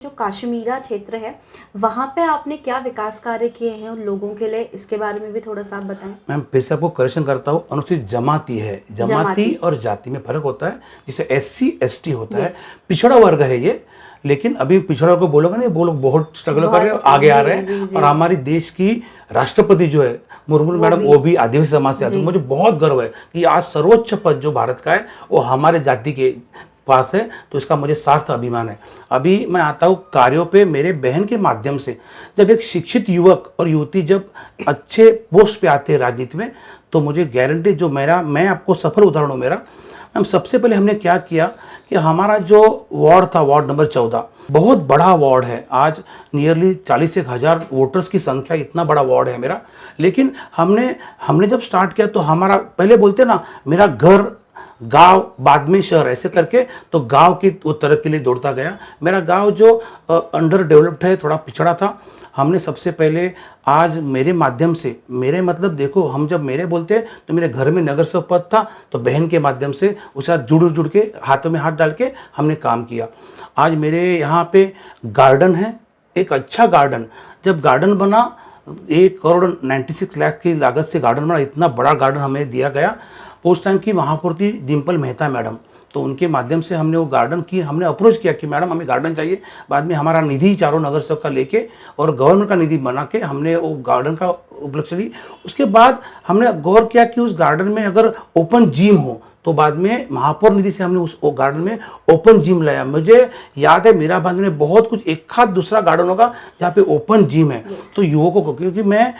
जो काश्मीरा क्षेत्र है, वहाँ पे आपने क्या विकास कार्य किए हैं उन लोगों के लिए, इसके बारे में भी थोड़ा-सा आप बताएँ? मैम फिर से आपको करेक्शन करता हूँ, अनुसूचित जमाती है, जमाती जमाती। और जाति में फ़र्क होता है। जैसे एससी एसटी होता है, यस। पिछड़ा वर्ग है ये, लेकिन अभी पिछड़ा को बोलोगे ना, वो लोग बहुत स्ट्रगल कर रहे हैं, बहुत आगे आ रहे जी, हैं। जी, और जी। हमारी देश की राष्ट्रपति जो है मुर्मू वो मैडम, भी। वो भी आदिवासी समाज से आते हैं। जी। मुझे बहुत गर्व है कि आज सर्वोच्च पद जो भारत का है वो हमारे जाति के पास है, तो इसका मुझे सार्थ अभिमान है। अभी मैं आता हूँ कार्यों पे। मेरे बहन के माध्यम से जब एक शिक्षित युवक और युवती जब अच्छे पोस्ट पे आते हैं राजनीति में, तो मुझे गारंटी, जो मेरा, मैं आपको सफल उदाहरण हूँ मेरा। हम सबसे पहले हमने क्या किया कि हमारा जो वार्ड था, वार्ड नंबर 14, बहुत बड़ा वार्ड है। आज नियरली 40,000 वोटर्स की संख्या, इतना बड़ा वार्ड है मेरा। लेकिन हमने हमने जब स्टार्ट किया तो हमारा, पहले बोलते ना, मेरा घर गांव बाद में शहर, ऐसे करके तो गांव की वो तरक्की के लिए दौड़ता गया। मेरा गांव जो अंडर डेवलप्ड है, थोड़ा पिछड़ा था, हमने सबसे पहले आज मेरे माध्यम से, मेरे मतलब देखो, हम जब मेरे बोलते हैं तो मेरे घर में नगर सेवक पद था, तो बहन के माध्यम से उसके साथ जुड़ के, हाथों में हाथ डाल के हमने काम किया। आज मेरे यहाँ पे गार्डन है, एक अच्छा गार्डन। जब गार्डन बना, 1,96,00,000 की लागत से गार्डन बना, इतना बड़ा गार्डन हमें दिया गया। उस टाइम की महापौर डिम्पल मेहता मैडम, तो उनके माध्यम से हमने वो गार्डन की, हमने अप्रोच किया कि मैडम हमें गार्डन चाहिए। बाद में हमारा निधि चारों नगर सेवक का लेके और गवर्नमेंट का निधि बना के हमने वो गार्डन का उपलक्ष्य ली। उसके बाद हमने गौर किया कि उस गार्डन में अगर ओपन जिम हो, तो बाद में महापौर निधि से हमने उस गार्डन में ओपन जिम लाया। मुझे याद है मीरा बांध में बहुत कुछ एक आध दूसरा गार्डन होगा जहाँ पे ओपन जिम है। Yes. तो युवकों को, क्योंकि मैं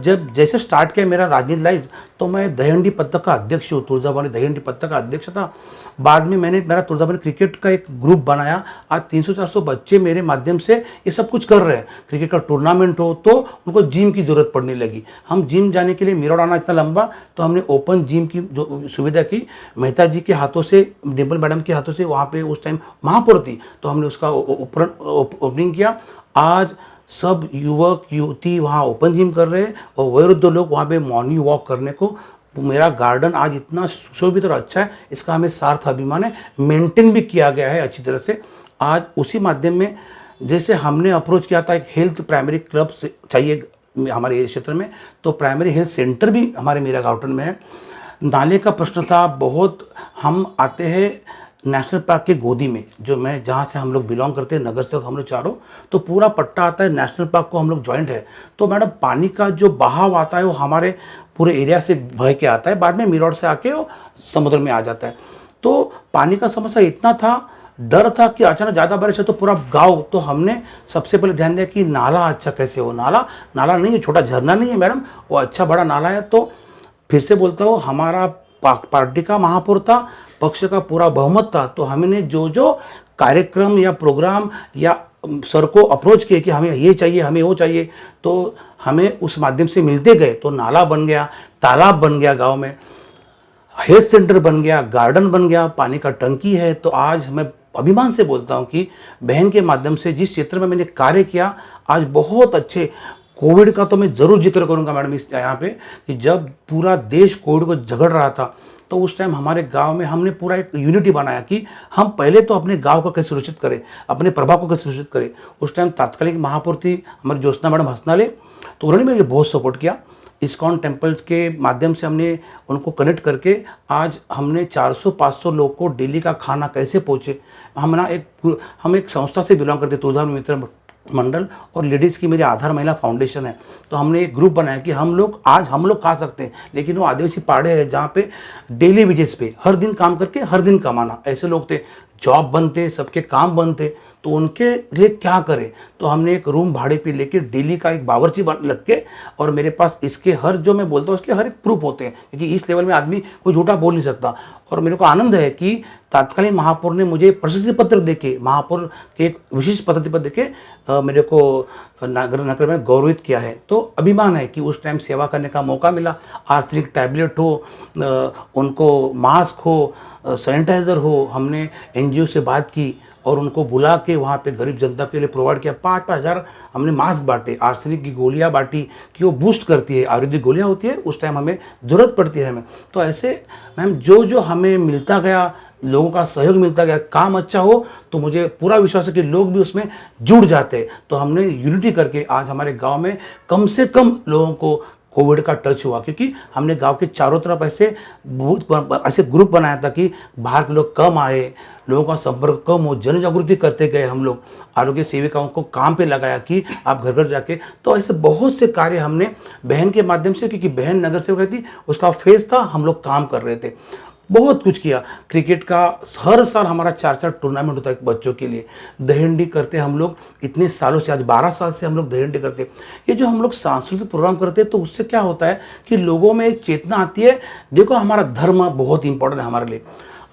जब जैसे स्टार्ट किया मेरा राजनीति लाइफ, तो मैं दहीहंडी पत्तक का अध्यक्ष हूँ, तुलजाभवानी दहीहंडी पत्तक का अध्यक्ष था। बाद में मैंने मेरा तुलजाभवानी क्रिकेट का एक ग्रुप बनाया। आज 300-400 बच्चे मेरे माध्यम से ये सब कुछ कर रहे हैं। क्रिकेट का टूर्नामेंट हो तो उनको जिम की जरूरत पड़ने लगी। हम जिम जाने के लिए, मेरा आना इतना लंबा, तो हमने ओपन जिम की जो सुविधा की, मेहता जी के हाथों से, डिम्पल मैडम के हाथों से, वहाँ पे उस टाइम महापौर थी, तो हमने उसका ओपनिंग किया। आज सब युवक युवती वहाँ ओपन जिम कर रहे हैं और वयोवृद्ध लोग वहाँ पे मॉर्निंग वॉक करने को। मेरा गार्डन आज इतना सुशोभित और अच्छा है, इसका हमें सार्थ अभिमान है। मेंटेन भी किया गया है अच्छी तरह से। आज उसी माध्यम में, जैसे हमने अप्रोच किया था, एक हेल्थ प्राइमरी क्लब से चाहिए हमारे क्षेत्र में, तो प्राइमरी हेल्थ सेंटर भी हमारे मीरा गार्डन में है। नाले का प्रश्न था बहुत। हम आते हैं नेशनल पार्क के गोदी में, जो मैं जहाँ से हम लोग बिलोंग करते हैं, नगर सेवक हम लोग चारों, तो पूरा पट्टा आता है नेशनल पार्क को, हम लोग जॉइंट है। तो मैडम पानी का जो बहाव आता है वो हमारे पूरे एरिया से बह के आता है, बाद में मीरौट से आके वो समुद्र में आ जाता है। तो पानी का समस्या इतना था, डर था कि अचानक ज़्यादा बारिश है तो पूरा गांव, तो हमने सबसे पहले ध्यान दिया कि नाला अच्छा कैसे हो। नाला नहीं है, छोटा झरना नहीं है मैडम, वो अच्छा बड़ा नाला है। तो फिर से बोलता हूँ, हमारा पार्टी का महापौर था, पक्ष का पूरा बहुमत था, तो हमने जो जो कार्यक्रम या प्रोग्राम या सर को अप्रोच किए कि हमें ये चाहिए, हमें वो चाहिए, तो हमें उस माध्यम से मिलते गए। तो नाला बन गया, तालाब बन गया, गांव में हेल्थ सेंटर बन गया, गार्डन बन गया, पानी का टंकी है। तो आज मैं अभिमान से बोलता हूँ कि बहन के माध्यम से जिस क्षेत्र में मैंने कार्य किया, आज बहुत अच्छे। कोविड का तो मैं ज़रूर जिक्र करूँगा मैडम इस यहाँ पे, कि जब पूरा देश कोविड को झगड़ रहा था, तो उस टाइम हमारे गांव में हमने पूरा एक यूनिटी बनाया कि हम पहले तो अपने गांव को कैसे सुरक्षित करें, अपने प्रभाव को कैसे सुरक्षित करें। उस टाइम तात्कालिक महापौर थी हमारी ज्योत्सना मैडम हंसनाले, तो उन्होंने मुझे बहुत सपोर्ट किया। इस्कॉन टेम्पल्स के माध्यम से हमने उनको कनेक्ट करके आज हमने 400-500 लोग को डेली का खाना कैसे पहुँचे। हम एक संस्था से बिलोंग करते, तुलजाभवानी मित्र मंडल, और लेडीज़ की मेरी आधार महिला फाउंडेशन है। तो हमने एक ग्रुप बनाया कि हम लोग खा सकते हैं, लेकिन वो आदिवासी पाड़े हैं जहाँ पे डेली वेजेस पे हर दिन काम करके हर दिन कमाना, ऐसे लोग थे। जॉब बंद थे, सबके काम बंद थे, तो उनके लिए क्या करें। तो हमने एक रूम भाड़े पे लेके डेली का एक बावर्ची लग के, और मेरे पास इसके हर, जो मैं बोलता हूँ उसके हर एक प्रूफ होते हैं, क्योंकि इस लेवल में आदमी कोई झूठा बोल नहीं सकता। और मेरे को आनंद है कि तात्कालिक महापौर ने मुझे प्रशस्ति पत्र देके, महापौर के एक विशेष प्रशस्ति पत्र देके मेरे को नगर में गौरवित किया है। तो अभिमान है कि उस टाइम सेवा करने का मौका मिला। आर्सेनिक टैबलेट हो, उनको मास्क हो, सैनिटाइज़र हो, हमने एनजीओ से बात की और उनको बुला के वहाँ पे गरीब जनता के लिए प्रोवाइड किया। 5-5 हज़ार हमने मास्क बांटे, आर्सेनिक की गोलियाँ बांटी कि वो बूस्ट करती है, आयुर्वेदिक गोलियाँ होती है, उस टाइम हमें ज़रूरत पड़ती है हमें। तो ऐसे मैम जो जो हमें मिलता गया, लोगों का सहयोग मिलता गया, काम अच्छा हो तो मुझे पूरा विश्वास है कि लोग भी उसमें जुड़ जाते हैं। तो हमने यूनिटी करके आज हमारे गांव में कम से कम लोगों को कोविड का टच हुआ, क्योंकि हमने गांव के चारों तरफ ऐसे ग्रुप बनाया था कि बाहर के लोग कम आए, लोगों का संपर्क कम हो, जन जागृति करते गए हम लोग, आरोग्य सेविकाओं को काम पे लगाया कि आप घर घर जाके, तो ऐसे बहुत से कार्य हमने बहन के माध्यम से, क्योंकि बहन नगर सेवक थी, उसका फेज था, हम लोग काम कर रहे थे, बहुत कुछ किया। क्रिकेट का हर साल हमारा 4-4 टूर्नामेंट होता है बच्चों के लिए, दहीहंडी करते हम लोग इतने सालों से, आज 12 साल से हम लोग दहीहंडी करते। ये जो हम लोग सांस्कृतिक प्रोग्राम करते हैं तो उससे क्या होता है कि लोगों में एक चेतना आती है। देखो हमारा धर्म बहुत इंपॉर्टेंट है हमारे लिए।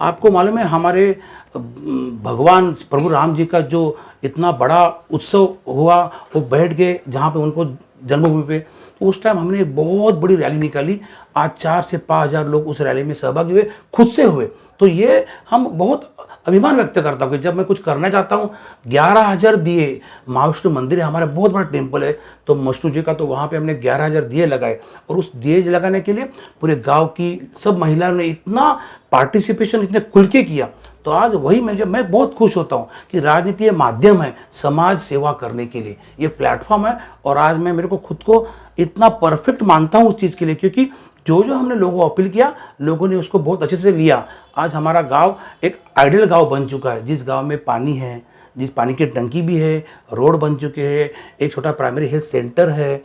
आपको मालूम है हमारे भगवान प्रभु राम जी का जो इतना बड़ा उत्सव हुआ, वो बैठ गए जहाँ पे उनको जन्मभूमि पे, तो उस टाइम हमने एक बहुत बड़ी रैली निकाली। आज 4 से 5 हज़ार लोग उस रैली में सहभागी हुए, खुद से हुए। तो ये हम बहुत अभिमान व्यक्त करता हूँ कि जब मैं कुछ करना चाहता हूँ, 11,000 दिए, महाविष्णु मंदिर है हमारा, बहुत बड़ा टेम्पल है, तो मष्टू जी का, तो वहाँ पे हमने 11,000 दिए लगाए। और उस दिए लगाने के लिए पूरे गांव की सब महिलाओं ने इतना पार्टिसिपेशन, इतने खुल के किया। तो आज वही मैं बहुत खुश होता हूँ कि राजनीति ये माध्यम है समाज सेवा करने के लिए, ये प्लेटफॉर्म है। और आज मैं मेरे को खुद को इतना परफेक्ट मानता हूँ उस चीज़ के लिए, क्योंकि जो जो हमने लोगों को अपील किया, लोगों ने उसको बहुत अच्छे से लिया। आज हमारा गांव एक आइडियल गांव बन चुका है, जिस गांव में पानी है, जिस पानी की टंकी भी है, रोड बन चुके हैं, एक छोटा प्राइमरी हेल्थ सेंटर है,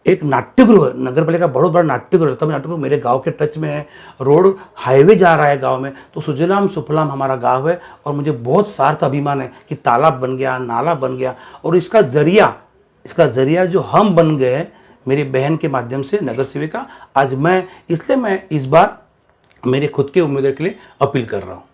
एक नाट्यगृह, नगर पालिका बहुत बड़ा नाट्यगृह, तब नाट्यगृह मेरे गांव के टच में है, रोड हाईवे जा रहा है गांव में। तो सुजलाम सुफलाम हमारा गांव है। और मुझे बहुत सार्थ अभिमान है कि तालाब बन गया, नाला बन गया, और इसका जरिया जो हम बन गए मेरी बहन के माध्यम से, नगर सेविका। आज मैं इस बार मेरे खुद के उम्मीदवार के लिए अपील कर रहा हूँ।